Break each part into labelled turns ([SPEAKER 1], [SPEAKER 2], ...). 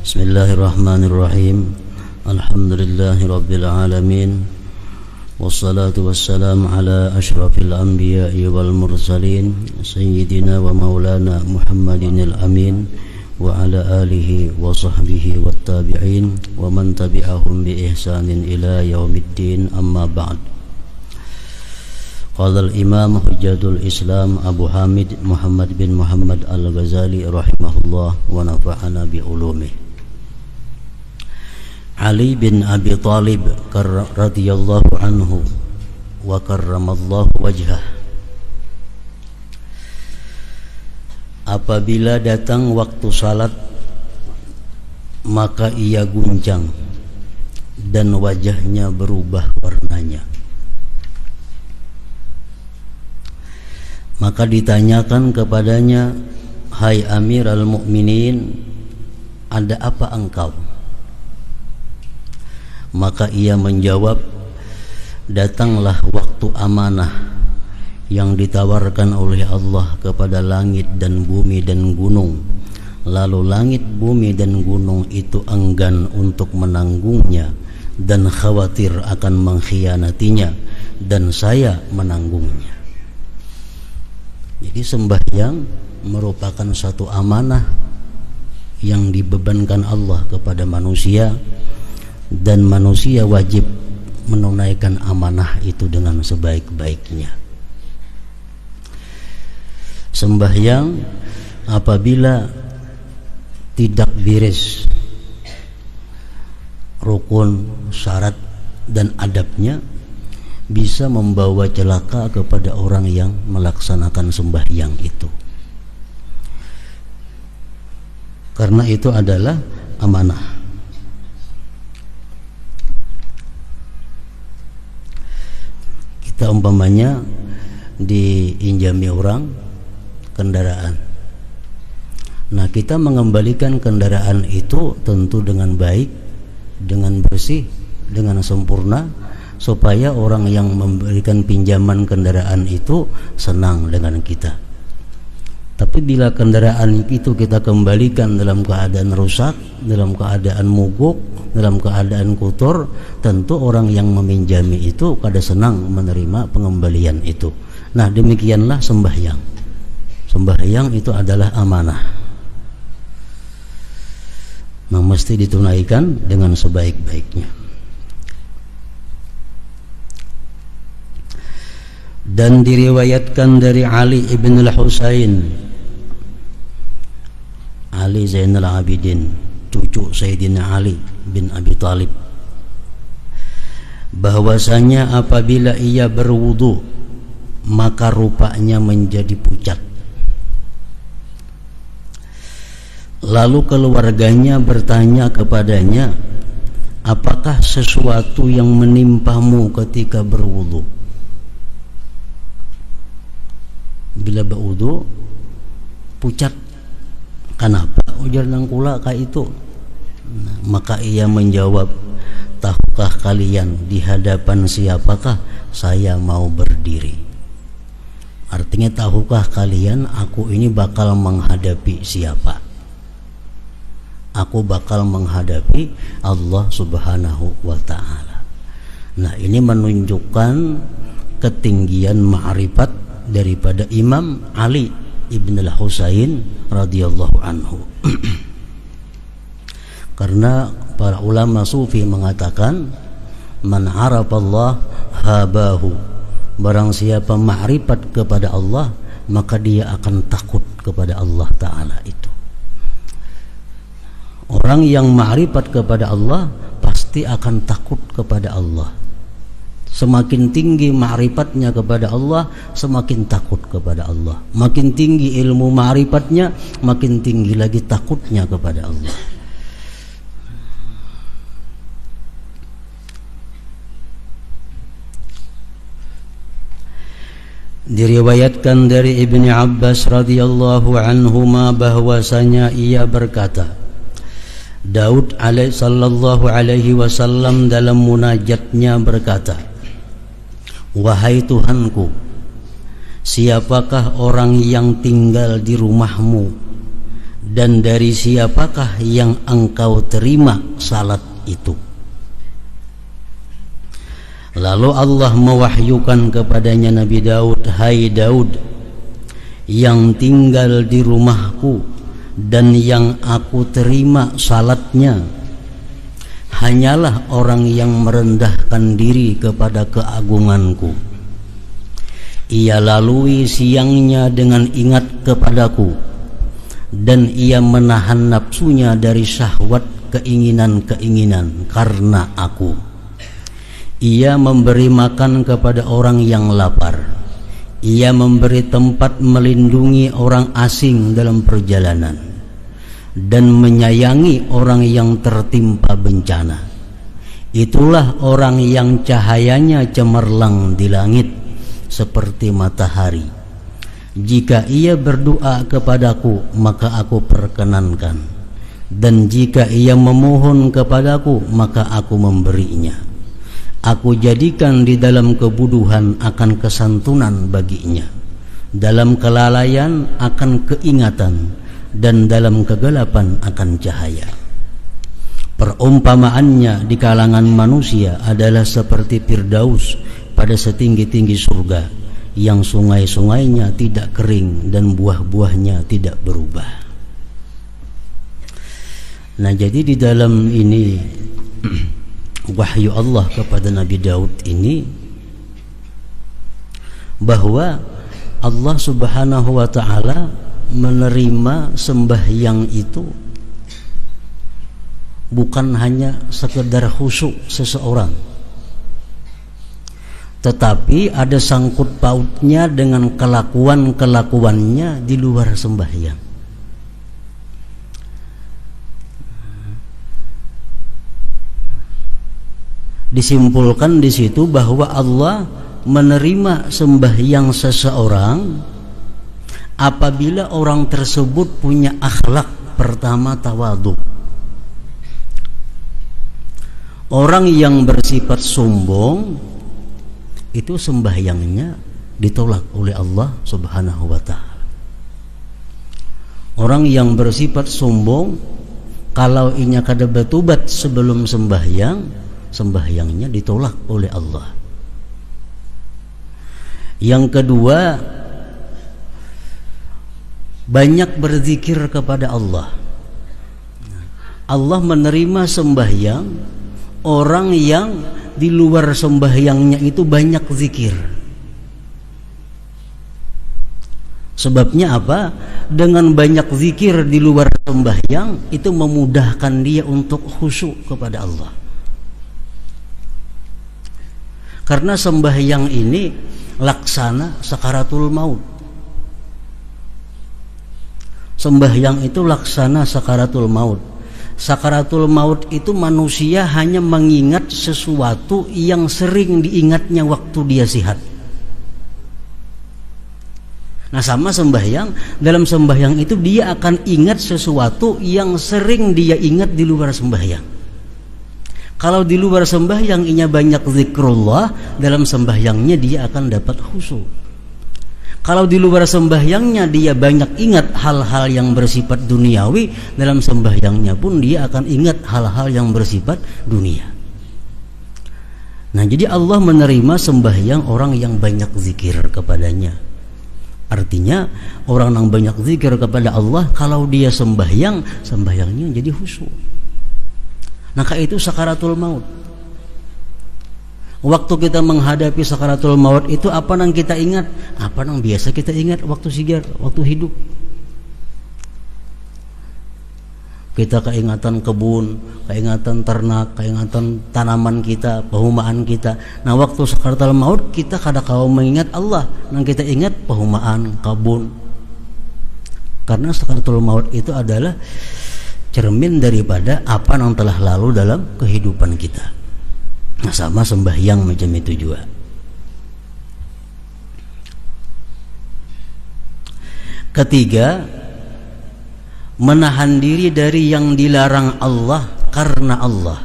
[SPEAKER 1] Bismillahirrahmanirrahim. Alhamdulillahi rabbil alamin. Wassalatu wassalamu ala ashrafil anbiya'i wal mursalin Sayyidina wa maulana Muhammadinil amin wa ala alihi wa sahbihi wat tabi'in wa man tabi'ahum bi ihsanin ila yaumiddin, amma ba'd. Qala al-imam hujjatul islam Abu Hamid Muhammad bin Muhammad al-Ghazali rahimahullah wa nafa'ana bi ulumih. Ali bin Abi Thalib radhiyallahu anhu wa karramallahu wajhah, apabila datang waktu salat maka ia guncang dan wajahnya berubah warnanya. Maka ditanyakan kepadanya, "Hai Amirul Mukminin, ada apa engkau?" Maka ia menjawab, "Datanglah waktu amanah yang ditawarkan oleh Allah kepada langit dan bumi dan gunung. Lalu langit, bumi dan gunung itu enggan untuk menanggungnya dan khawatir akan mengkhianatinya, dan saya menanggungnya." Jadi sembahyang merupakan satu amanah yang dibebankan Allah kepada manusia, dan manusia wajib menunaikan amanah itu dengan sebaik-baiknya. Sembahyang apabila tidak beres rukun, syarat dan adabnya, bisa membawa celaka kepada orang yang melaksanakan sembahyang itu. Karena itu adalah amanah. Kita umpamanya diinjami orang kendaraan. Nah, kita mengembalikan kendaraan itu tentu dengan baik, dengan bersih, dengan sempurna, supaya orang yang memberikan pinjaman kendaraan itu senang dengan kita. Tapi bila kendaraan itu kita kembalikan dalam keadaan rusak, dalam keadaan mogok, dalam keadaan kotor, tentu orang yang meminjami itu kada senang menerima pengembalian itu. Nah, demikianlah sembahyang. Sembahyang itu adalah amanah, nah, mesti ditunaikan dengan sebaik-baiknya. Dan diriwayatkan dari Ali ibn al-Husain, Ali Zainal Abidin, cucu Sayyidina Ali bin Abi Thalib, bahwasanya apabila ia berwudu maka rupanya menjadi pucat. Lalu keluarganya bertanya kepadanya, "Apakah sesuatu yang menimpamu ketika berwudu?" Bila berwudu pucat, "Kenapa?" ujar nangkula ka itu. Nah, maka ia menjawab, "Tahukah kalian di hadapan siapakah saya mau berdiri?" Artinya, tahukah kalian aku ini bakal menghadapi siapa? Aku bakal menghadapi Allah Subhanahu wa ta'ala. Nah, ini menunjukkan ketinggian ma'rifat daripada Imam Ali ibn al-Husain radhiyallahu anhu. Karena para ulama sufi mengatakan, "Man arafallah habahu." Barang siapa ma'rifat kepada Allah, maka dia akan takut kepada Allah Ta'ala itu. Orang yang ma'rifat kepada Allah pasti akan takut kepada Allah. Semakin tinggi ma'rifatnya kepada Allah, semakin takut kepada Allah. Makin tinggi ilmu ma'rifatnya, makin tinggi lagi takutnya kepada Allah. Diriwayatkan dari Ibnu Abbas radhiyallahu anhuma bahwasanya ia berkata, Daud sallallahu alaihi wasallam dalam munajatnya berkata, "Wahai Tuhanku, siapakah orang yang tinggal di rumahmu dan dari siapakah yang engkau terima salat itu? Lalu Allah mewahyukan kepadanya Nabi Daud, hai Daud, yang tinggal di rumahku dan yang aku terima salatnya hanyalah orang yang merendahkan diri kepada keagunganku. Ia lalui siangnya dengan ingat kepadaku, dan ia menahan nafsunya dari syahwat keinginan-keinginan karena aku. Ia memberi makan kepada orang yang lapar. Ia memberi tempat melindungi orang asing dalam perjalanan, dan menyayangi orang yang tertimpa bencana. Itulah orang yang cahayanya cemerlang di langit seperti matahari. Jika ia berdoa kepadaku, maka aku perkenankan, dan jika ia memohon kepadaku, maka aku memberinya. Aku jadikan di dalam kebuduhan akan kesantunan baginya, dalam kelalaian akan keingatan, dan dalam kegelapan akan cahaya. Perumpamaannya di kalangan manusia adalah seperti Firdaus pada setinggi-tinggi surga, yang sungai-sungainya tidak kering dan buah-buahnya tidak berubah. Nah, jadi di dalam ini wahyu Allah kepada Nabi Daud ini, bahwa Allah Subhanahu wa ta'ala menerima sembahyang itu bukan hanya sekedar khusyuk seseorang, tetapi ada sangkut pautnya dengan kelakuan-kelakuannya di luar sembahyang. Disimpulkan di situ bahwa Allah menerima sembahyang seseorang apabila orang tersebut punya akhlak. Pertama, tawadhu. Orang yang bersifat sombong itu sembahyangnya ditolak oleh Allah Subhanahu wa ta'ala. Orang yang bersifat sombong, kalau inya kada bertobat sebelum sembahyang, sembahyangnya ditolak oleh Allah. Yang kedua, banyak berzikir kepada Allah. Allah menerima sembahyang orang yang di luar sembahyangnya itu banyak zikir. Sebabnya apa? Dengan banyak zikir di luar sembahyang itu memudahkan dia untuk khusyuk kepada Allah. Karena sembahyang ini laksana sakaratul maut. Sembahyang itu laksana sakaratul maut. Sakaratul maut itu manusia hanya mengingat sesuatu yang sering diingatnya waktu dia sehat. Nah, sama sembahyang, dalam sembahyang itu dia akan ingat sesuatu yang sering dia ingat di luar sembahyang. Kalau di luar sembahyang inya banyak zikrullah, dalam sembahyangnya dia akan dapat khusyuk. Kalau di luar sembahyangnya dia banyak ingat hal-hal yang bersifat duniawi, dalam sembahyangnya pun dia akan ingat hal-hal yang bersifat dunia. Nah, jadi Allah menerima sembahyang orang yang banyak zikir kepadanya. Artinya orang yang banyak zikir kepada Allah, kalau dia sembahyang, sembahyangnya jadi khusyuk. Maka itu sakaratul maut. Waktu kita menghadapi sakaratul maut itu apa yang kita ingat? Apa yang biasa kita ingat waktu sigar, waktu hidup? Kita keingatan kebun, keingatan ternak, keingatan tanaman kita, perumahan kita. Nah, waktu sakaratul maut kita kadang-kadang mengingat Allah, yang kita ingat perumahan, kebun. Karena sakaratul maut itu adalah cermin daripada apa yang telah lalu dalam kehidupan kita. Nah, sama sembahyang macam itu juga. Ketiga, menahan diri dari yang dilarang Allah karena Allah.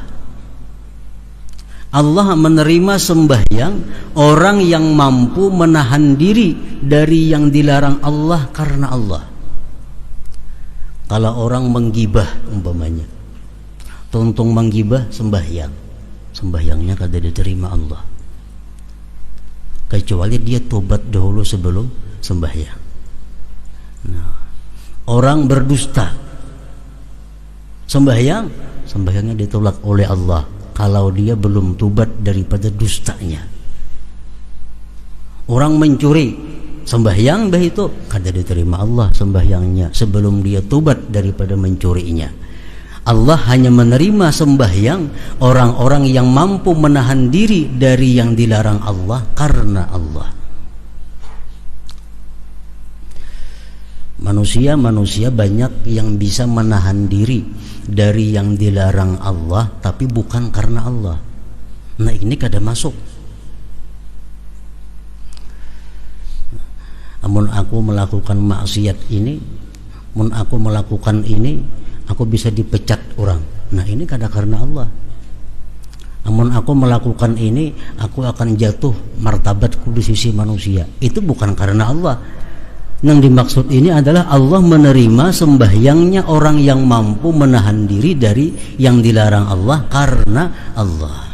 [SPEAKER 1] Allah menerima sembahyang orang yang mampu menahan diri dari yang dilarang Allah karena Allah. Kalau orang menggibah umpamanya, tuntung menggibah sembahyangnya kada diterima Allah, kecuali dia tobat dahulu sebelum sembahyang. Nah, orang berdusta, sembahyangnya ditolak oleh Allah kalau dia belum tobat daripada dustanya. Orang mencuri, sembahyang itu kada diterima Allah sembahyangnya sebelum dia tobat daripada mencurinya. Allah hanya menerima sembahyang orang-orang yang mampu menahan diri dari yang dilarang Allah karena Allah. Manusia banyak yang bisa menahan diri dari yang dilarang Allah tapi bukan karena Allah. Nah, ini kada masuk. Amun aku melakukan maksiat ini, mun aku melakukan ini, aku bisa dipecat orang. Nah, ini kada karena Allah. Amun aku melakukan ini, aku akan jatuh martabatku di sisi manusia. Itu bukan karena Allah. Yang dimaksud ini adalah Allah menerima sembahyangnya orang yang mampu menahan diri dari yang dilarang Allah karena Allah.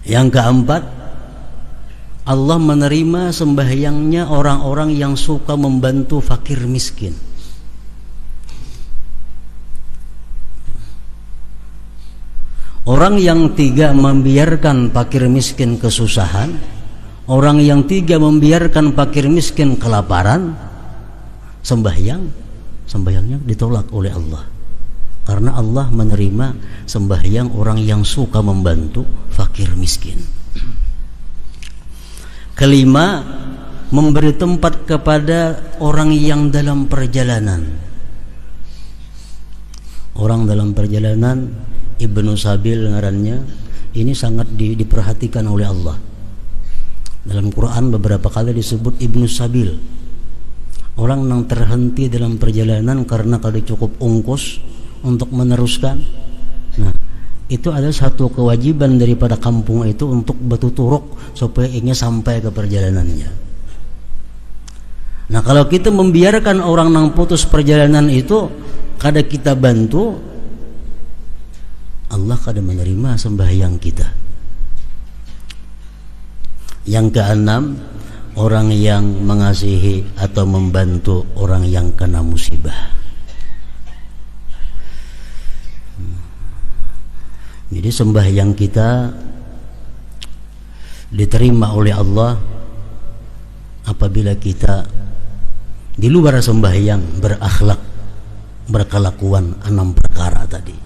[SPEAKER 1] Yang keempat, Allah menerima sembahyangnya orang-orang yang suka membantu fakir miskin. Orang yang tiga membiarkan fakir miskin kesusahan, orang yang tiga membiarkan fakir miskin kelaparan, sembahyangnya ditolak oleh Allah. Karena Allah menerima sembahyang orang yang suka membantu fakir miskin. Kelima, memberi tempat kepada orang yang dalam perjalanan. Orang dalam perjalanan, Ibnu Sabil ngarannya, ini sangat diperhatikan oleh Allah. Dalam Quran beberapa kali disebut Ibnu Sabil, orang yang terhenti dalam perjalanan karena kada cukup ongkos untuk meneruskan. Nah, itu adalah satu kewajiban daripada kampung itu untuk bertuturuk supaya ingin sampai ke perjalanannya. Nah, kalau kita membiarkan orang yang putus perjalanan itu kada kita bantu, Allah kada menerima sembahyang kita. Yang keenam, orang yang mengasihi atau membantu orang yang kena musibah. Jadi sembahyang kita diterima oleh Allah apabila kita di luar sembahyang berakhlak, berkelakuan 6 perkara tadi.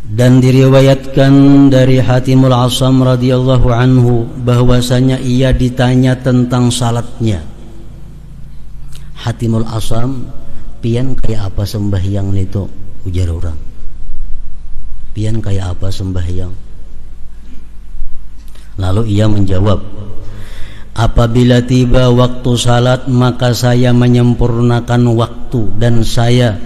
[SPEAKER 1] Dan diriwayatkan dari Hatimul Asam radhiyallahu anhu bahwasanya ia ditanya tentang salatnya. Hatimul Asam, pian kayak apa sembahyang itu? Ujar orang. Pian kayak apa sembahyang? Lalu ia menjawab, apabila tiba waktu salat maka saya menyempurnakan waktu dan saya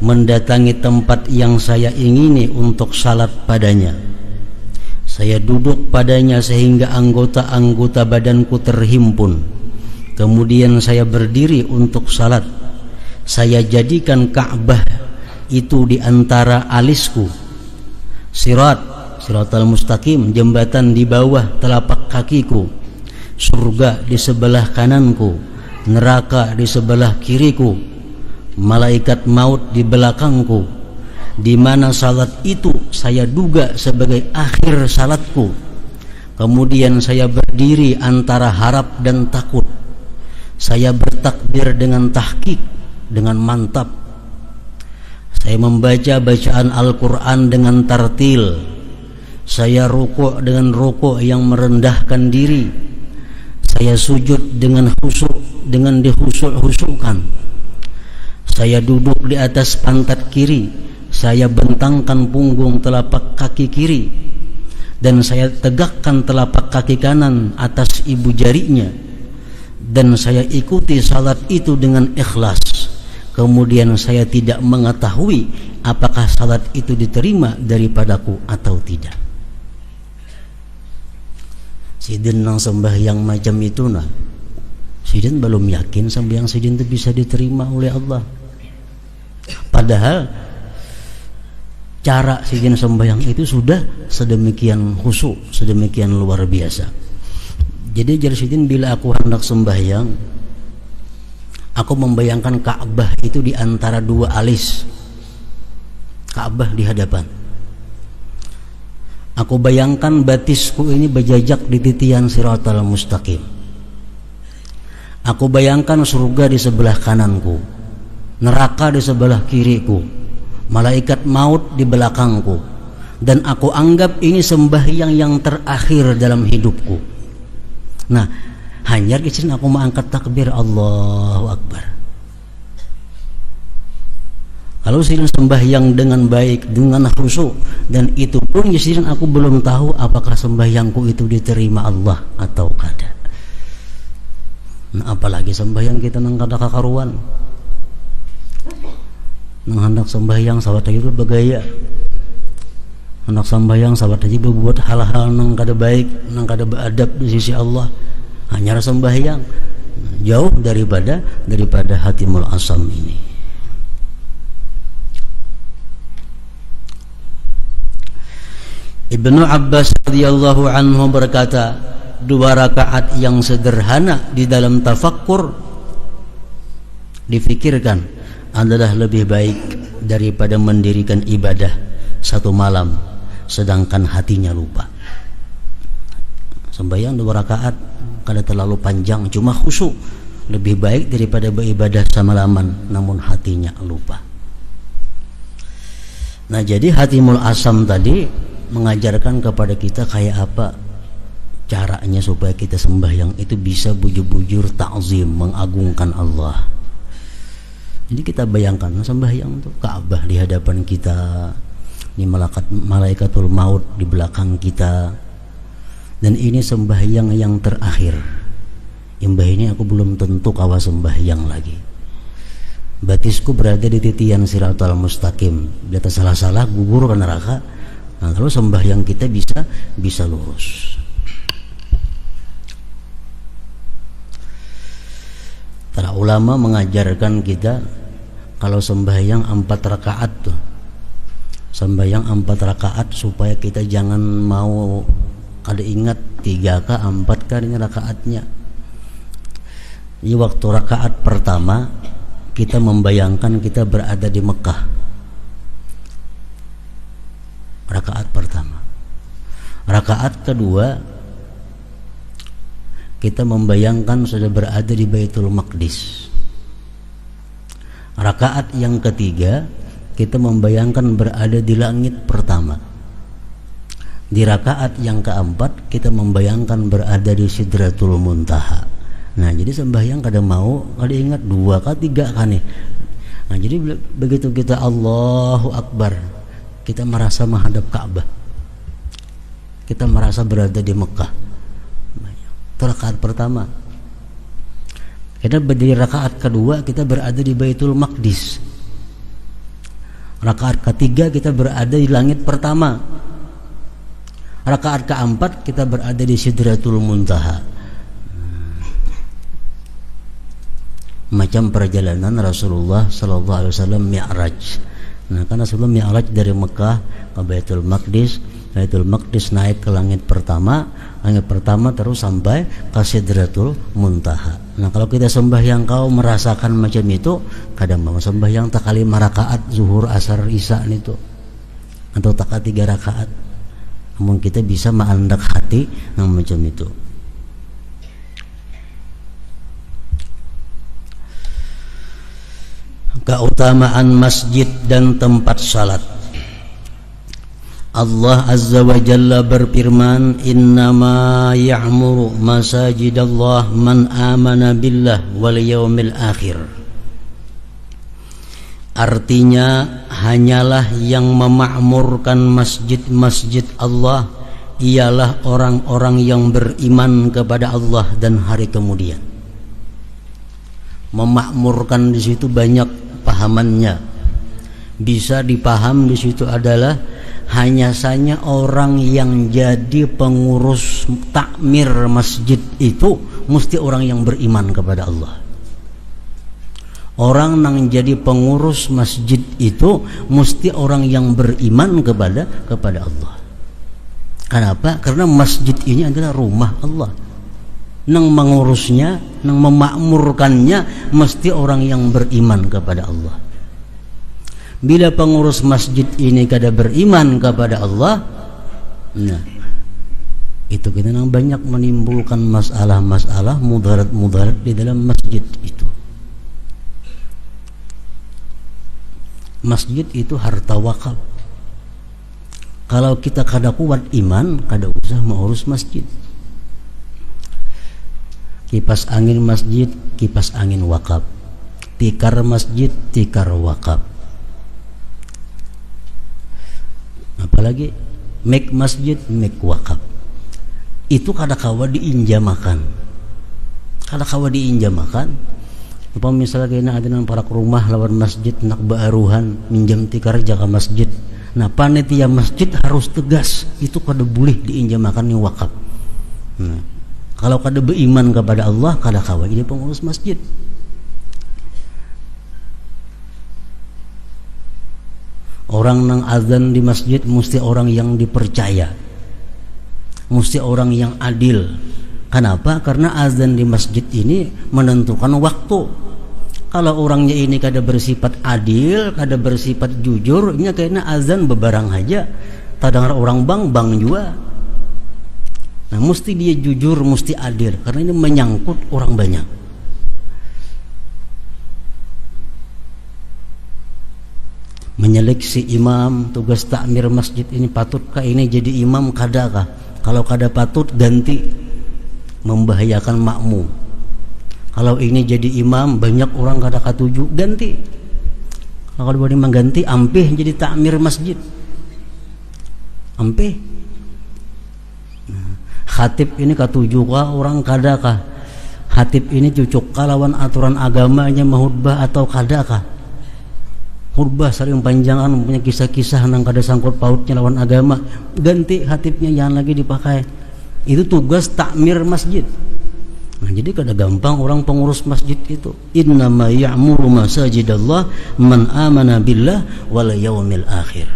[SPEAKER 1] mendatangi tempat yang saya ingini untuk salat padanya. Saya duduk padanya sehingga anggota-anggota badanku terhimpun. Kemudian saya berdiri untuk salat. Saya jadikan Ka'bah itu di antara alisku. Siratal mustaqim, jembatan di bawah telapak kakiku. Surga di sebelah kananku, neraka di sebelah kiriku, malaikat maut di belakangku. Di mana salat itu saya duga sebagai akhir salatku. Kemudian saya berdiri antara harap dan takut. Saya bertakbir dengan tahqiq, dengan mantap. Saya membaca bacaan Al-Quran dengan tartil. Saya rukuk dengan rukuk yang merendahkan diri. Saya sujud dengan khusyuk, dengan dikhusyuk-khusyukkan. Saya duduk di atas pantat kiri. Saya bentangkan punggung telapak kaki kiri. Dan saya tegakkan telapak kaki kanan atas ibu jarinya. Dan saya ikuti salat itu dengan ikhlas. Kemudian saya tidak mengetahui apakah salat itu diterima daripadaku atau tidak. Sidin nang sembahyang macam itu nah, sidin belum yakin sembahyang sidin itu bisa diterima oleh Allah. Padahal cara sidin sembahyang itu sudah sedemikian khusyuk, sedemikian luar biasa. Jadi jar sidin, bila aku hendak sembahyang, aku membayangkan Ka'bah itu di antara dua alis. Ka'bah di hadapan. Aku bayangkan batisku ini berjajak di titian Siratal Mustaqim. Aku bayangkan surga di sebelah kananku, neraka di sebelah kiriku, malaikat maut di belakangku, dan aku anggap ini sembahyang yang terakhir dalam hidupku. Nah, hanya kisah aku mengangkat takbir Allahu Akbar. Kalau sidin sembahyang dengan baik, dengan khusyuk, dan itu pun sidin aku belum tahu apakah sembahyangku itu diterima Allah atau kada. Nah, apalagi sembahyang kita nang kada kakaruan, nang hendak sembahyang sahabat itu bergaya, hendak sembahyang sahabat aja berbuat hal-hal nang kada baik, nang kada beradab di sisi Allah. Hanya sembahyang jauh daripada hatimul asam ini. Ibnu Abbas radhiyallahu anhu berkata, 2 rakaat yang sederhana di dalam tafakkur difikirkan adalah lebih baik daripada mendirikan ibadah 1 malam sedangkan hatinya lupa. Sembahyang 2 rakaat kada terlalu panjang, cuma khusyuk, lebih baik daripada beribadah semalaman namun hatinya lupa. Nah, jadi hatimul asam tadi mengajarkan kepada kita kayak apa caranya supaya kita sembahyang itu bisa bujur-bujur ta'zim, mengagungkan Allah. Jadi kita bayangkan sembahyang itu Ka'bah di hadapan kita, ini malaikatul maut di belakang kita, dan ini sembahyang yang terakhir. Imbah ini aku belum tentu kawa sembahyang lagi. Batisku berada di titian Siratal Mustaqim. Bila salah-salah gugur ke neraka. Nah, kalau sembahyang kita bisa lurus. Para ulama mengajarkan kita kalau sembahyang 4 rakaat tuh, sembahyang 4 rakaat supaya kita jangan mau kada ingat 3 kah 4 kah ini rakaatnya. Di waktu rakaat pertama kita membayangkan kita berada di Mekah. Rakaat pertama. Rakaat kedua kita membayangkan sudah berada di Baitul Maqdis. Rakaat yang ketiga kita membayangkan berada di langit pertama. Di rakaat yang keempat kita membayangkan berada di Sidratul Muntaha. Nah, jadi sembahyang kada mau kada ingat 2 kah 3 kah nih. Nah, jadi begitu kita Allahu Akbar, kita merasa menghadap Ka'bah, kita merasa berada di Mekah. Itu rakaat pertama. Kita berdiri rakaat kedua kita berada di Baitul Maqdis. Rakaat ketiga kita berada di langit pertama. Rakaat keempat kita berada di Sidratul Muntaha. Macam perjalanan Rasulullah sallallahu alaihi wasallam Mi'raj. Nah, karena sebelum Mi'raj dari Mekah ke Baitul Maqdis, Baitul Maqdis naik ke langit pertama terus sampai ke Sidratul Muntaha. Nah, kalau kita sembahyang kau merasakan macam itu, kadang mau sembahyang tak kali 5 rakaat zuhur, asar, isya itu, atau tak 3 rakaat. Namun kita bisa mengandak hati yang macam itu. Keutamaan masjid dan tempat salat. Allah Azza wa Jalla berfirman, innama ya'muru masajidallah man amana billah wal yawmil akhir. Artinya, hanyalah yang memakmurkan masjid-masjid Allah ialah orang-orang yang beriman kepada Allah dan hari kemudian. Memakmurkan di situ banyak pahamannya. Bisa dipaham di situ adalah hanya saja orang yang jadi pengurus takmir masjid itu mesti orang yang beriman kepada Allah. Orang yang jadi pengurus masjid itu mesti orang yang beriman kepada Allah. Kenapa? Karena masjid ini adalah rumah Allah. Nang mengurusnya, nang memakmurkannya mesti orang yang beriman kepada Allah. Bila pengurus masjid ini kada beriman kepada Allah, nah itu kita nang banyak menimbulkan masalah-masalah, mudarat-mudarat di dalam masjid itu. Masjid itu harta wakaf. Kalau kita kada kuat iman, kada usah mengurus masjid. Kipas angin masjid, kipas angin wakaf. Tikar masjid, tikar wakaf. Apalagi make masjid, make wakaf. Itu kada kawa diinjamakan. Kada kawa diinjamakan. Apa misalnya kena ada nang para rumah lawan masjid nak baaruhan minjam tikar jaga masjid. Nah panitia masjid harus tegas, itu kada boleh diinjamakan ni wakaf. Nah, kalau kada beriman kepada Allah, kada kawa ini pengurus masjid. Orang nang azan di masjid mesti orang yang dipercaya, mesti orang yang adil. Kenapa? Karena azan di masjid ini menentukan waktu. Kalau orangnya ini kada bersifat adil, kada bersifat jujur, ini kayaknya azan bebarang aja. Tadang orang bang juga. Nah, mesti dia jujur, mesti adil, karena ini menyangkut orang banyak. Menyeleksi imam, tugas takmir masjid ini patutkah ini jadi imam, kadakah? Kalau kada patut ganti, membahayakan makmum. Kalau ini jadi imam banyak orang kada katuju, ganti. Kalau boleh mengganti, ampih jadi takmir masjid, ampih. Nah, khatib ini katuju kah orang kada kah? Khatib ini cocok kah lawan aturan agamanya mahutbah atau kada kah? Khutbah sering panjangan, punya kisah-kisah nang kada sangkut pautnya lawan agama, ganti khatibnya, jangan lagi dipakai. Itu tugas takmir masjid. Nah, jadi kada gampang orang pengurus masjid itu. Innama ya'muru masajidallah man amana billah wal yaumil akhir.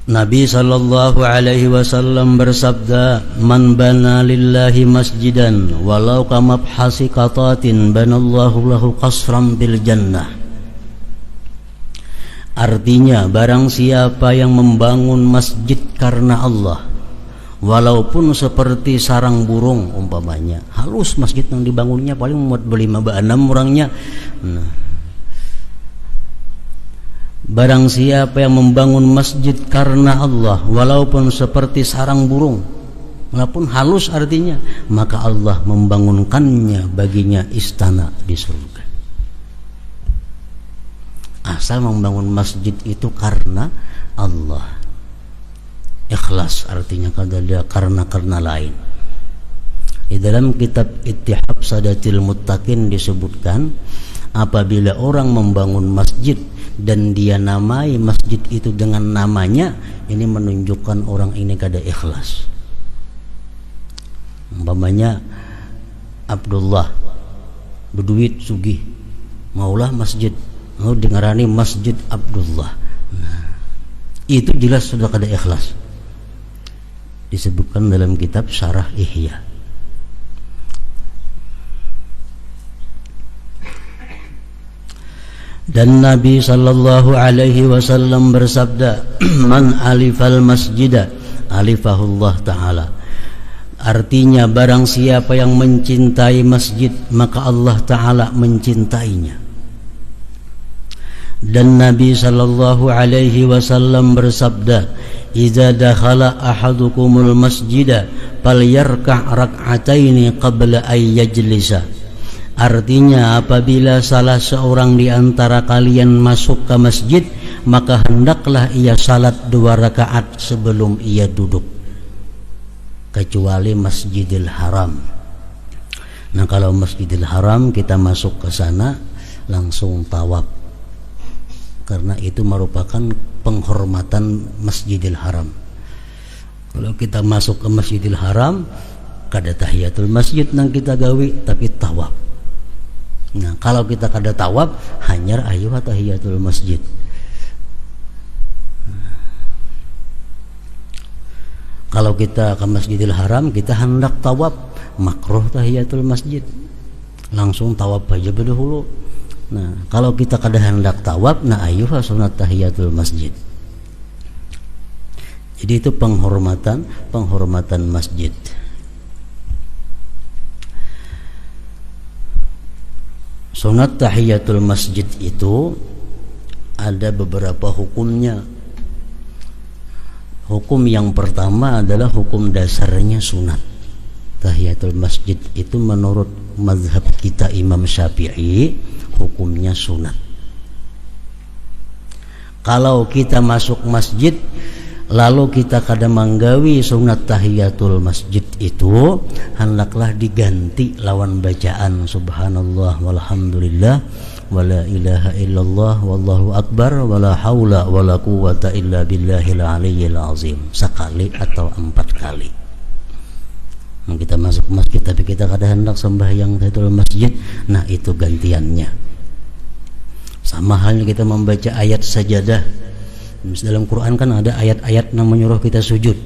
[SPEAKER 1] Nabi sallallahu alaihi wasallam bersabda, "Man bana lillahi masjidan walau kamabhasi qatatin banallahu lahu qasran bil jannah." Artinya, barang siapa yang membangun masjid karena Allah, walaupun seperti sarang burung umpamanya, halus masjid yang dibangunnya paling muat 5-6 orangnya. Nah, barang siapa yang membangun masjid karena Allah, walaupun seperti sarang burung, walaupun halus artinya, maka Allah membangunkannya baginya istana di surga. Asal membangun masjid itu karena Allah, ikhlas artinya, kada ada karena lain. Di dalam kitab Ittihab Sadatil Muttaqin disebutkan, apabila orang membangun masjid dan dia namai masjid itu dengan namanya, ini menunjukkan orang ini kada ikhlas. Umpamanya Abdullah berduit sugih, maulah masjid, mau dengarani Masjid Abdullah. Nah, itu jelas sudah kada ikhlas. Disebutkan dalam kitab Syarah Ihya. Dan Nabi sallallahu alaihi wasallam bersabda, "Man alifal masjida alifahullah ta'ala." Artinya, barang siapa yang mencintai masjid, maka Allah Ta'ala mencintainya. Dan Nabi sallallahu alaihi wasallam bersabda, "Idza dakhala ahadukumul masjida falyarka' rak'ataini qabla ay yajlisa." Artinya, apabila salah seorang di antara kalian masuk ke masjid, maka hendaklah ia salat 2 rakaat sebelum ia duduk, kecuali Masjidil Haram. Nah, kalau Masjidil Haram kita masuk ke sana langsung tawaf, karena itu merupakan penghormatan Masjidil Haram. Kalau kita masuk ke Masjidil Haram kada tahiyatul masjid nang kita gawi, tapi tawaf. Nah, kalau kita kada tawaf hanyar ayu tahiyatul masjid. Kalau kita ke Masjidil Haram kita hendak tawaf, makruh tahiyatul masjid, langsung tawaf aja dahulu. Nah, kalau kita kada hendak tawaf, nah ayuha sunat tahiyatul masjid. Jadi itu penghormatan masjid. Sunat tahiyatul masjid itu ada beberapa hukumnya. Hukum yang pertama adalah hukum dasarnya sunat. Tahiyatul masjid itu menurut mazhab kita Imam Syafi'i hukumnya sunat. Kalau kita masuk masjid lalu kita kada manggawi sunat tahiyatul masjid itu, hendaklah diganti lawan bacaan subhanallah walhamdulillah wala ilaha illallah wallahu akbar wala haula wala quwata illa billahil aliyyil azim, sekali atau 4 kali. Kita masuk masjid tapi kita kada hendak sembahyang tahiyatul masjid, nah itu gantiannya. Sama halnya kita membaca ayat sajadah. Dalam Quran kan ada ayat-ayat yang menyuruh kita sujud,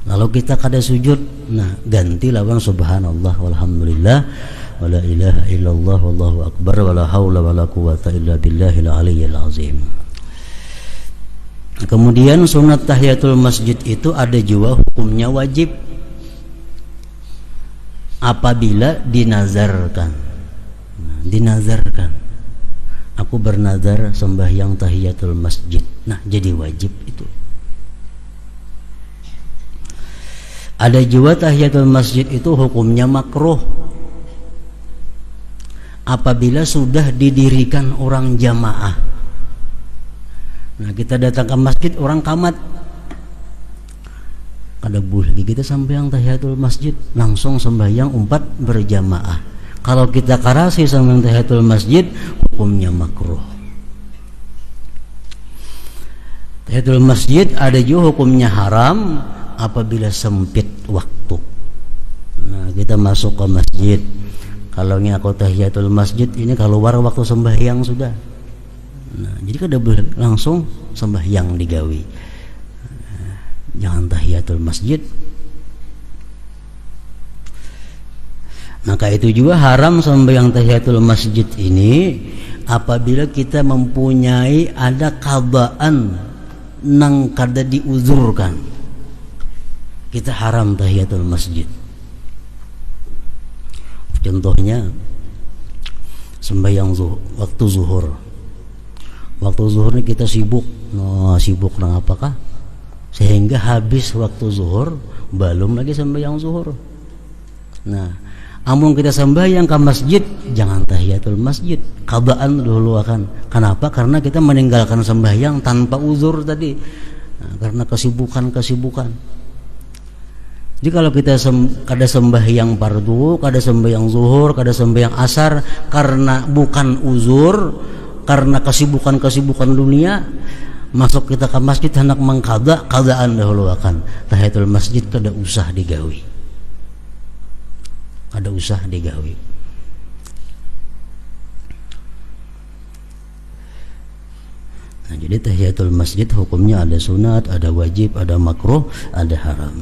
[SPEAKER 1] lalu kita kada sujud, nah ganti lawan subhanallah walhamdulillah wala ilaha illallah wallahu akbar wala haula wala quwata illa billahil aliyyil azim. Kemudian sunat tahiyatul masjid itu ada juga hukumnya wajib apabila dinazarkan. Dinazarkan, aku bernazar sembahyang tahiyatul masjid, nah jadi wajib itu. Ada juga tahiyatul masjid itu hukumnya makruh apabila sudah didirikan orang jamaah. Nah, kita datang ke masjid orang kamat, kada boleh kita sembahyang tahiyatul masjid, langsung sembahyang 4 berjamaah. Kalau kita karasi sembahyang tahiyatul masjid hukumnya makruh. Tahiyatul masjid ada juga hukumnya haram apabila sempit waktu. Nah, kita masuk ke masjid, kalau aku tahiyatul masjid ini keluar waktu sembahyang sudah. Nah, jadi kada boleh langsung sembahyang digawi. Jangan tahiyatul masjid. Maka itu juga haram sembahyang tahiyatul masjid ini apabila kita mempunyai ada qadaan nang kada diuzurkan. Kita haram tahiyatul masjid. Contohnya sembahyang waktu zuhur. Waktu zuhur ini kita sibuk. Sibuk nang apakah? Sehingga habis waktu zuhur belum lagi sembahyang zuhur. Nah, amun kita sembahyang ke masjid jangan tahiyatul masjid, qadaan dulu akan. Kenapa? Karena kita meninggalkan sembahyang tanpa uzur tadi. Nah, karena kesibukan. Jadi kalau kita kada sembahyang fardu, kada sembahyang zuhur, kada sembahyang asar karena bukan uzur, karena kesibukan dunia, masuk kita ke masjid hendak mengqada, qadaan dahulu akan. Tahiyatul masjid kada usah digawi. Kada usah digawi. Nah, jadi tahiyatul masjid hukumnya ada sunat, ada wajib, ada makruh, ada haram.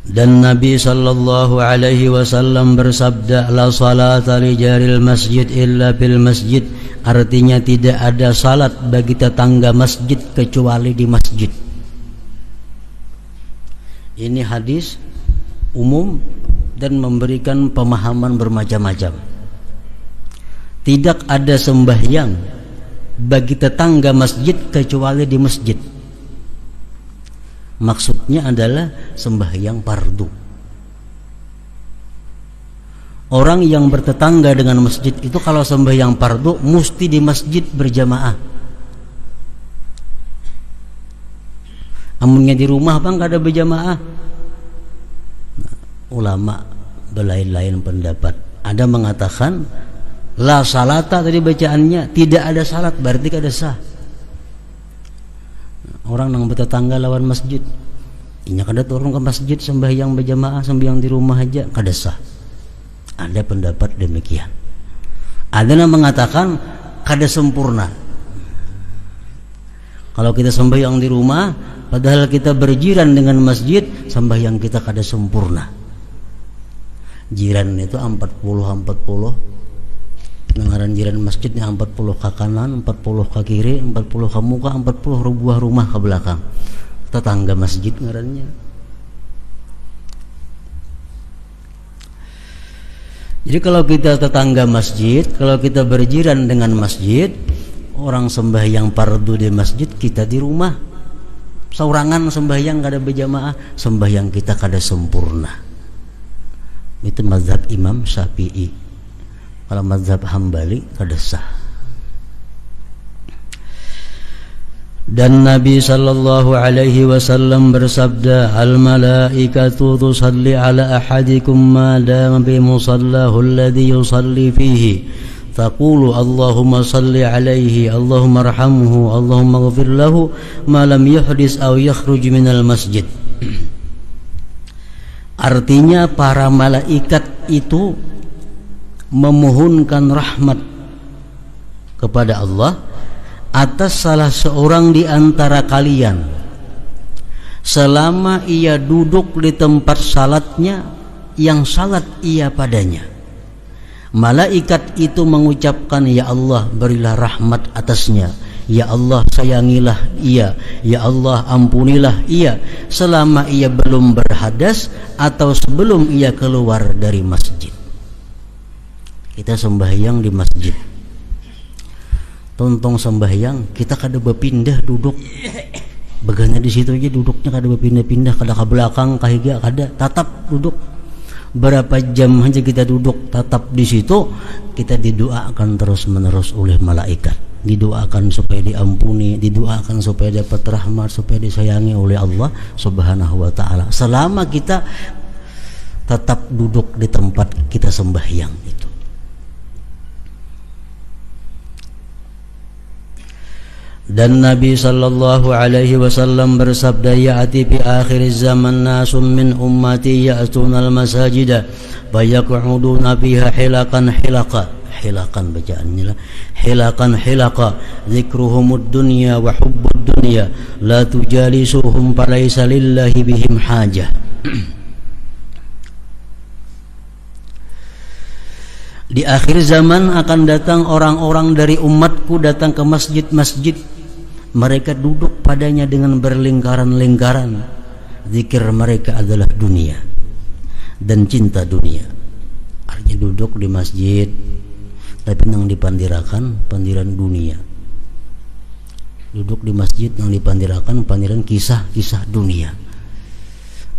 [SPEAKER 1] Dan Nabi sallallahu alaihi wasallam bersabda, la salata li jaril masjid illa bil masjid, artinya tidak ada salat bagi tetangga masjid kecuali di masjid. Ini hadis umum dan memberikan pemahaman bermacam-macam. Tidak ada sembahyang bagi tetangga masjid kecuali di masjid. Maksudnya adalah sembahyang fardu. Orang yang bertetangga dengan masjid itu kalau sembahyang fardu mesti di masjid berjamaah. Amunnya di rumah bang gak ada berjamaah. ulama berlain-lain pendapat. Ada mengatakan la salata, tadi bacaannya tidak ada salat, berarti kada sah. Orang nang bertetangga lawan masjid, inya kada turun ke masjid sembahyang berjamaah, sembahyang di rumah aja kada sah. Ada pendapat demikian. Ada yang mengatakan kada sempurna. Kalau kita sembahyang di rumah padahal kita berjiran dengan masjid, sembahyang kita kada sempurna. Jiran itu 40 dengaran jiran masjidnya 40 ke kanan, 40 ke kiri, 40 ke muka, 40 buah rumah ke belakang. Tetangga masjid ngarannya. Jadi kalau kita tetangga masjid, kalau kita berjiran dengan masjid, orang sembahyang fardu di masjid, kita di rumah saurangan sembahyang kada berjamaah, sembahyang kita kada sempurna. Itu mazhab Imam Syafi'i. Kalau mazhab Hambali kada sah. Dan Nabi sallallahu alaihi wasallam bersabda, al malaikatu tusalli ala ahadikum ma dama bi musallahu alladhi yusalli fihi, taqulu Allahumma salli alaihi, Allahumma arhamhu, Allahumma ighfir lahu ma lam yuhdis aw yakhruj minal masjid. Artinya para malaikat itu memohonkan rahmat kepada Allah atas salah seorang di antara kalian selama ia duduk di tempat salatnya yang salat ia padanya. Malaikat itu mengucapkan, ya Allah berilah rahmat atasnya, ya Allah sayangilah ia, ya Allah ampunilah ia selama ia belum berhadas atau sebelum ia keluar dari masjid. Kita sembahyang di masjid, tontong sembahyang kita kada berpindah duduk, begana di situ aja duduknya kada berpindah-pindah, kada ke belakang kahiga kada, tatap duduk. Berapa jam aja kita duduk tatap di situ, kita didoakan terus-menerus oleh malaikat. Didoakan supaya diampuni, didoakan supaya dapat rahmat, supaya disayangi oleh Allah Subhanahu wa taala selama kita tetap duduk di tempat kita sembahyang itu. Dan Nabi sallallahu alaihi wasallam bersabda, ya'ti fi akhir zaman nasun min ummati ya'tuna al-masajida fayaq'uduna fiha hilakan bacaannya lah, hilaqa zikruhumud dunya wa hubbud dunya la tujalisuhum falaysa lillahi bihim hajah. Di akhir zaman akan datang orang-orang dari umatku datang ke masjid-masjid, mereka duduk padanya dengan berlingkaran-lingkaran. Zikir mereka adalah dunia dan cinta dunia. Artinya duduk di masjid tapi nang dipandirakan pandiran dunia. Duduk di masjid nang dipandirakan pandiran kisah-kisah dunia.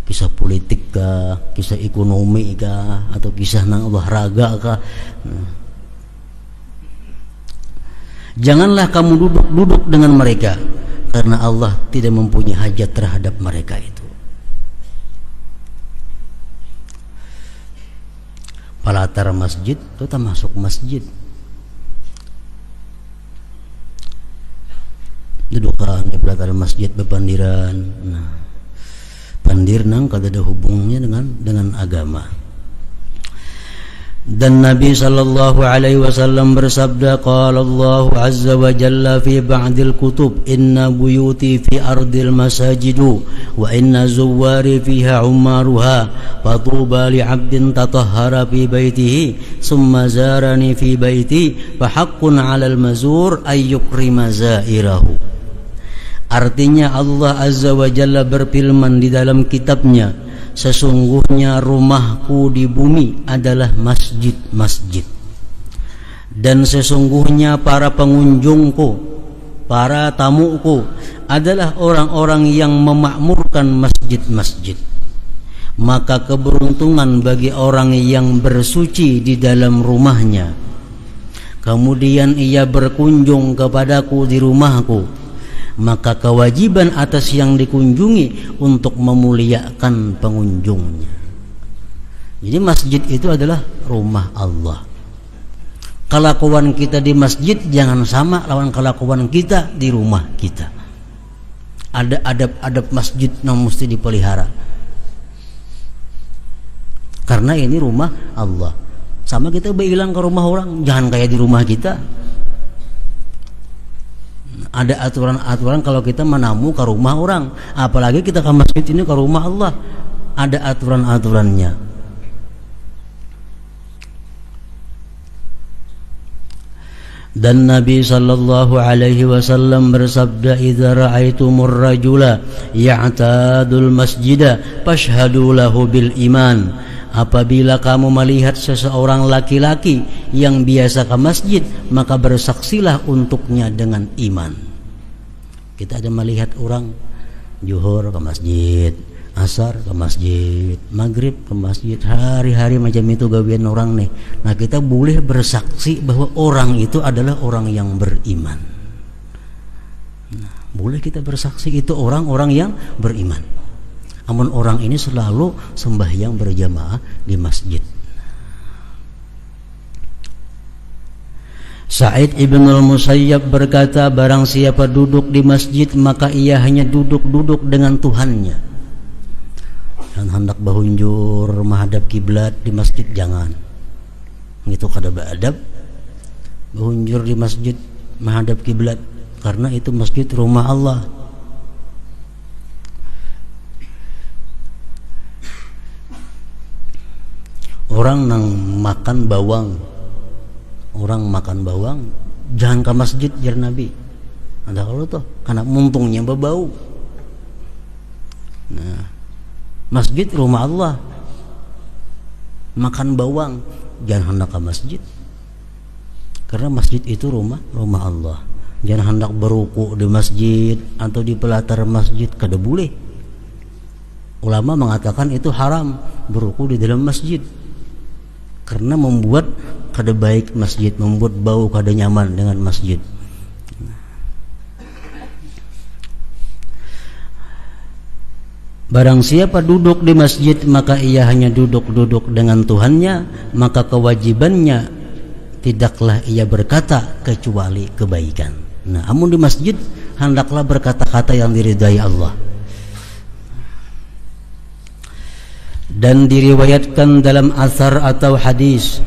[SPEAKER 1] Kisah politik kah, kisah ekonomi kah, atau kisah nang olahraga kah. Janganlah kamu duduk dengan mereka, karena Allah tidak mempunyai hajat terhadap mereka itu. Palatar masjid itu tak masuk masjid. Dudukan di palatar masjid bepandiran. Nah, pandir nang kada ada hubungannya dengan agama. Dan Nabi sallallahu alaihi wasallam bersabda, qala Allah azza wa jalla fi ba'dil kutub, inna buyuti fi ardil masajidu wa inna zuwari fiha umaruha fatuba li 'abdin tatahhara fi baitihi summa zarani fi baiti fa haqqun 'alal mazur ay yukrima zairahu. Artinya Allah azza wa jalla berfirman di dalam kitabnya, sesungguhnya rumahku di bumi adalah masjid-masjid, dan sesungguhnya para pengunjungku, para tamuku adalah orang-orang yang memakmurkan masjid-masjid. Maka keberuntungan bagi orang yang bersuci di dalam rumahnya, kemudian ia berkunjung kepadaku di rumahku, maka kewajiban atas yang dikunjungi untuk memuliakan pengunjungnya. Jadi masjid itu adalah rumah Allah. Kelakuan kita di masjid jangan sama lawan kelakuan kita di rumah kita. Ada adab-adab masjid yang mesti dipelihara. Karena ini rumah Allah. Sama kita bilang ke rumah orang, jangan kayak di rumah kita. Ada aturan-aturan kalau kita menamu ke rumah orang, apalagi kita ke masjid ini ke rumah Allah. Ada aturan-aturannya. Dan Nabi sallallahu alaihi wasallam bersabda, "Idza ra'aitumur rajula ya'tadul masjida fashhadu lahu bil iman." Apabila kamu melihat seseorang laki-laki yang biasa ke masjid, maka bersaksilah untuknya dengan iman. Kita ada melihat orang Zuhur ke masjid, Asar ke masjid, Maghrib ke masjid, hari-hari macam itu gawian orang nih. Nah, kita boleh bersaksi bahwa orang itu adalah orang yang beriman. Nah, boleh kita bersaksi itu orang-orang yang beriman. Namun orang ini selalu sembahyang berjamaah di masjid. Sa'id ibn al-Musayyab berkata, barang siapa duduk di masjid maka ia hanya duduk-duduk dengan Tuhannya. Dan hendak bahunjur menghadap kiblat di masjid jangan. Itu kada beradab. Bahunjur di masjid menghadap kiblat karena itu masjid rumah Allah. Orang nang makan bawang, orang makan bawang jangan ke masjid jar Nabi. Ada kalau tuh karena muntungnya berbau. Nah, masjid rumah Allah. Makan bawang jangan hendak ke masjid. Karena masjid itu rumah Allah. Jangan hendak beruku di masjid atau di pelatar masjid, kada boleh. Ulama mengatakan itu haram beruku di dalam masjid. Karena membuat kada baik masjid, membuat bau kada nyaman dengan masjid. Barang siapa duduk di masjid maka ia hanya duduk-duduk dengan Tuhannya, maka kewajibannya tidaklah ia berkata kecuali kebaikan. Nah, amun di masjid hendaklah berkata-kata yang diridai Allah. Dan diriwayatkan dalam asar atau hadis,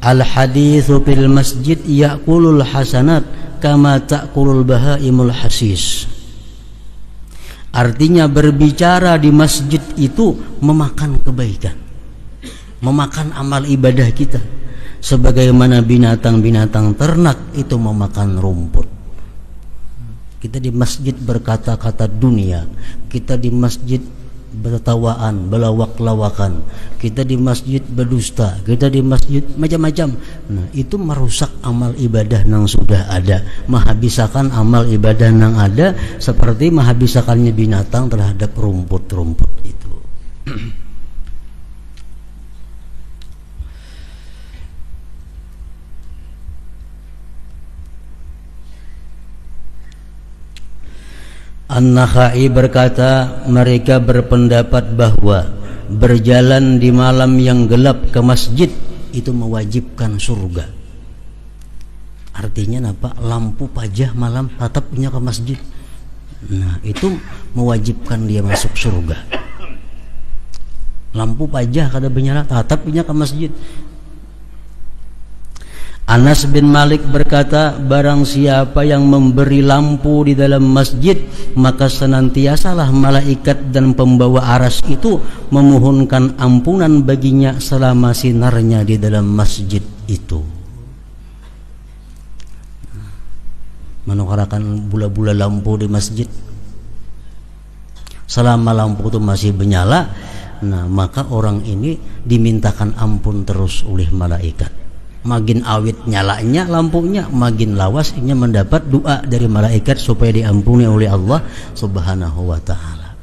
[SPEAKER 1] al-haditsu fil masjid ya'kulul hasanat kama ta'kulul bahaimul hasis. Artinya berbicara di masjid itu memakan kebaikan, memakan amal ibadah kita, sebagaimana binatang-binatang ternak itu memakan rumput. Kita di masjid berkata-kata dunia, kita di masjid bertawaan, belawak-lawakan, kita di masjid berdusta, kita di masjid macam-macam. Nah, itu merusak amal ibadah yang sudah ada, menghabiskan amal ibadah yang ada, seperti menghabiskannya binatang terhadap rumput-rumput itu. An-Nakhai berkata, mereka berpendapat bahwa berjalan di malam yang gelap ke masjid itu mewajibkan surga. Artinya apa? Lampu pajah malam tatapnya ke masjid. Nah, itu mewajibkan dia masuk surga. Lampu pajah kada benyala tatapnya ke masjid. Anas bin Malik berkata, barang siapa yang memberi lampu di dalam masjid, maka senantiasalah malaikat dan pembawa aras itu memohonkan ampunan baginya selama sinarnya di dalam masjid itu. Menukarakan bula-bula lampu di masjid, selama lampu itu masih menyala, nah maka orang ini dimintakan ampun terus oleh malaikat. Makin awit nyalanya lampunya, makin lawas ia mendapat doa dari malaikat supaya diampuni oleh Allah Subhanahu wa taala.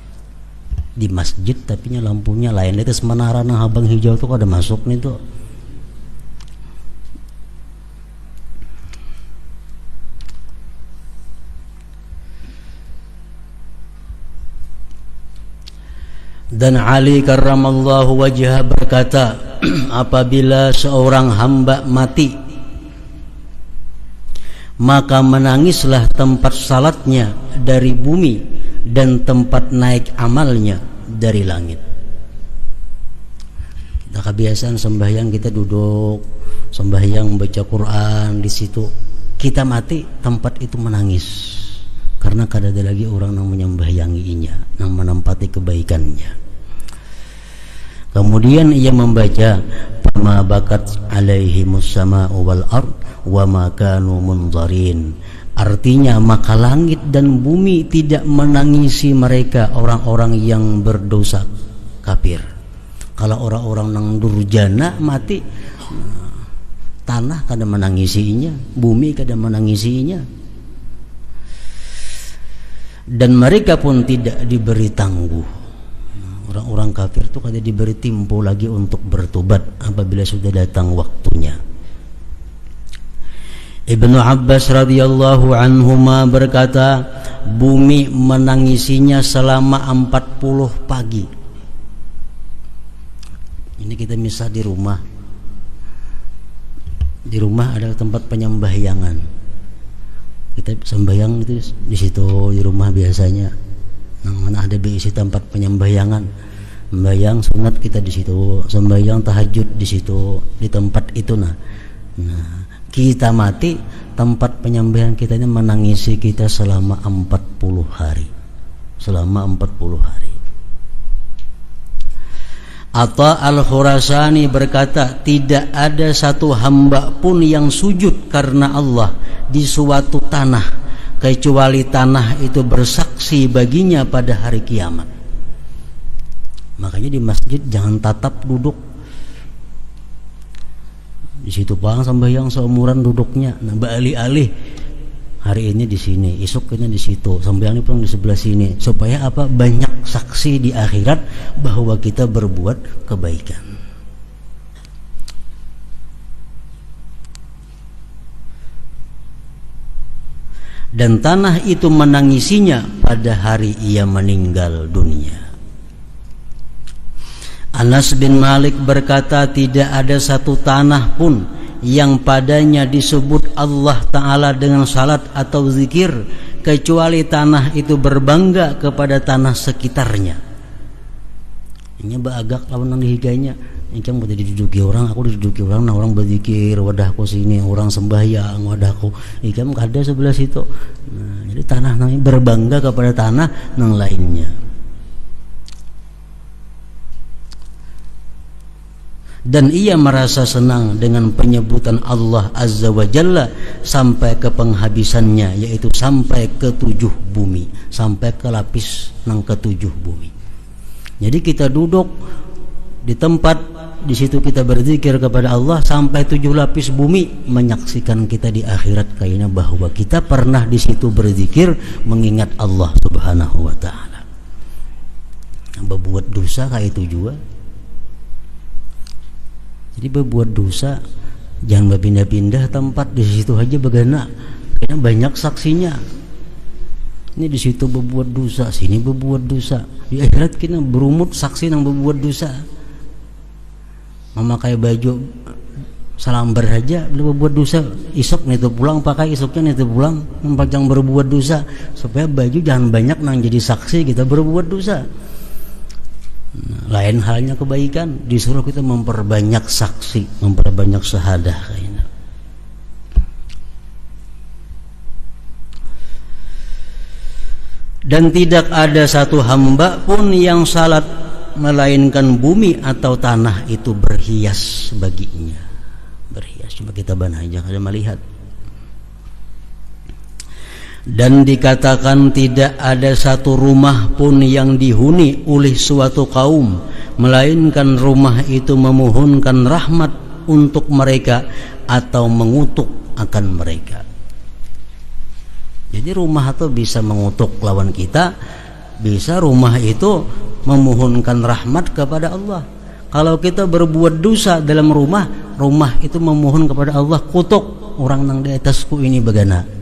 [SPEAKER 1] Di masjid tapi lampunya lain, itu menara nang habang hijau tuh ada masuk nih tuh. Dan Ali karramallahu wajhah berkata, apabila seorang hamba mati, maka menangislah tempat salatnya dari bumi dan tempat naik amalnya dari langit. Kita kebiasaan sembahyang, kita duduk sembahyang baca Quran, di situ kita mati, tempat itu menangis karena kada ada lagi orang yang menyembahyanginya, yang menempati kebaikannya. Kemudian ia membaca, "Fama bakat alaihimus sama'u wal ard wa ma kanu munzarin." Artinya, maka langit dan bumi tidak menangisi mereka, orang-orang yang berdosa kafir. Kalau orang-orang yang durjana mati, tanah kada menangisinya, bumi kada menangisinya, dan mereka pun tidak diberi tangguh. Orang-orang kafir itu kada diberi tempo lagi untuk bertobat apabila sudah datang waktunya. Ibnu Abbas radhiyallahu anhuma berkata, bumi menangisinya selama 40 pagi. Ini kita misal di rumah. Di rumah ada tempat penyembahyangan. Kita sembahyang itu di situ di rumah biasanya. Nang mana ada berisi tempat penyembahyangan, sembahyang sunat kita di situ, sembahyang tahajud di situ, di tempat itu. Nah, kita mati, tempat penyembahyangan kita ini menangisi kita selama 40 hari. Selama 40 hari. Atha al-Khurasani berkata, tidak ada satu hamba pun yang sujud karena Allah di suatu tanah kecuali tanah itu bersaksi baginya pada hari kiamat. Makanya di masjid jangan tatap duduk. Di situ bang sembahyang seumuran duduknya. Nah, beralih-alih. Hari ini di sini, esoknya di situ, sembahyang pun di sebelah sini. Supaya apa? Banyak saksi di akhirat bahwa kita berbuat kebaikan. Dan tanah itu menangisinya pada hari ia meninggal dunia. Anas bin Malik berkata, tidak ada satu tanah pun yang padanya disebut Allah Ta'ala dengan salat atau zikir kecuali tanah itu berbangga kepada tanah sekitarnya. Ini agak lawan nang dihigainya. Incang boleh diduduki orang, aku diduduki orang, nah orang berzikir, wadahku sini, orang sembahyang, wadahku, ikam ada sebelah situ. Nah, jadi tanah namanya berbangga kepada tanah yang lainnya. Dan ia merasa senang dengan penyebutan Allah Azza wa Jalla sampai ke penghabisannya, yaitu sampai ke 7 bumi, sampai ke lapis yang ke-7 bumi. Jadi kita duduk di tempat, di situ kita berzikir kepada Allah sampai 7 lapis bumi menyaksikan kita di akhirat kayaknya bahwa kita pernah di situ berzikir mengingat Allah Subhanahu wa taala. Berbuat dosa kayak itu juga. Jadi berbuat dosa jangan berpindah-pindah tempat, di situ aja begana. Karena banyak saksinya. Ini di situ berbuat dosa, sini berbuat dosa. Di akhirat kita berumut saksi yang berbuat dosa. Memakai baju salambar saja lu berbuat dosa, isok nih tuh pulang pakai, isoknya nih tuh pulang mempajang berbuat dosa, supaya baju jangan banyak nang jadi saksi kita berbuat dosa. Nah, lain halnya kebaikan, disuruh kita memperbanyak saksi, memperbanyak syahadah kayaknya. Dan tidak ada satu hamba pun yang salat melainkan bumi atau tanah itu berhias baginya. Berhias, coba kita banah aja kada melihat. Dan dikatakan tidak ada satu rumah pun yang dihuni oleh suatu kaum melainkan rumah itu memohonkan rahmat untuk mereka atau mengutuk akan mereka. Jadi rumah itu bisa mengutuk lawan kita, bisa rumah itu memohonkan rahmat kepada Allah. Kalau kita berbuat dosa dalam rumah, rumah itu memohon kepada Allah, kutuk orang nang di atasku ini begana.